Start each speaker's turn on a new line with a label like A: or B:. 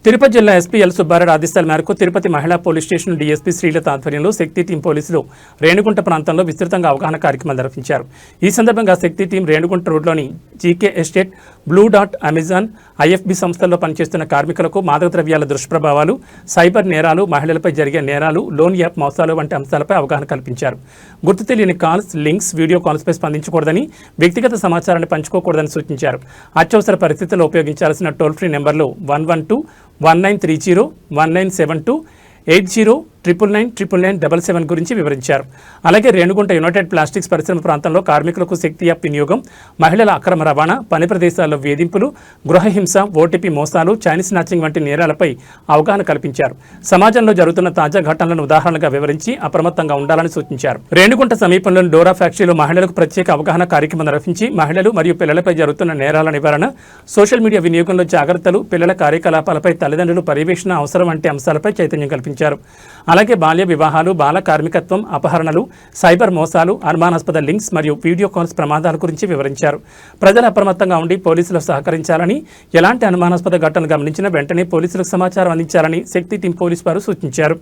A: తిరుపతి జిల్లా SP L Subbareddy ఆదేశాల మేరకు తిరుపతి మహిళా పోలీస్ స్టేషన్ డీఎస్పీ శ్రీలత ఆధ్వర్యంలో శక్తి టీం పోలీసులు రేణుగుంట ప్రాంతంలో విస్తృతంగా అవగాహన కార్యక్రమాలు నిర్వహించారు. ఈ సందర్భంగా శక్తి టీం రేణుగుంట రోడ్లోని జీకే ఎస్టేట్, బ్లూ డాట్, అమెజాన్, ఐఎఫ్బి సంస్థల్లో పనిచేస్తున్న కార్మికులకు మాదక ద్రవ్యాల దుష్ప్రభావాలు, సైబర్ నేరాలు, మహిళలపై జరిగే నేరాలు, లోన్ యాప్ మోసాలు వంటి అంశాలపై అవగాహన కల్పించారు. గుర్తు తెలియని కాల్స్, లింక్స్, వీడియో కాల్స్పై స్పందించకూడదని, వ్యక్తిగత సమాచారాన్ని పంచుకోకూడదని సూచించారు. అత్యవసర పరిస్థితుల్లో ఉపయోగించాల్సిన టోల్ ఫ్రీ నెంబర్లు 112, 1930, 1972, 80999977 గురించి వివరించారు. అలాగే రేణుగుంట యునైటెడ్ ప్లాస్టిక్స్ పరిశ్రమ ప్రాంతంలో కార్మికులకు శక్తి యాప్ వినియోగం, మహిళల అక్రమ రవాణా, పని ప్రదేశాల్లో వేధింపులు, గృహహింస, ఓటీపీ మోసాలు, చైనీస్ స్నాచింగ్ వంటి నేరాలపై అవగాహన కల్పించారు. సమాజంలో జరుగుతున్న తాజా ఘటనలను ఉదాహరణగా వివరించి అప్రమత్తంగా ఉండాలని సూచించారు. రేణుగుంట సమీపంలోని డోరా ఫ్యాక్టరీలో మహిళలకు ప్రత్యేక అవగాహన కార్యక్రమం నిర్వహించి మహిళలు మరియు పిల్లలపై జరుగుతున్న నేరాల నివారణ, సోషల్ మీడియా వినియోగంలో జాగ్రత్తలు, పిల్లల కార్యకలాపాలపై తల్లిదండ్రులు పర్యవేక్షణ అవసరం వంటి అంశాలపై చైతన్యం కల్పించారు. అలాగే బాల్య వివాహాలు, బాల కార్మికత్వం, అపహరణలు, సైబర్ మోసాలు, అనుమానాస్పద లింక్స్ మరియు వీడియో కాల్స్ ప్రమాదాల గురించి వివరించారు. ప్రజలు అప్రమత్తంగా ఉండి పోలీసులకు సహకరించాలని, ఎలాంటి అనుమానాస్పద ఘటనలు గమనించినా వెంటనే పోలీసులకు సమాచారం అందించాలని శక్తి టీం పోలీసు వారు సూచించారు.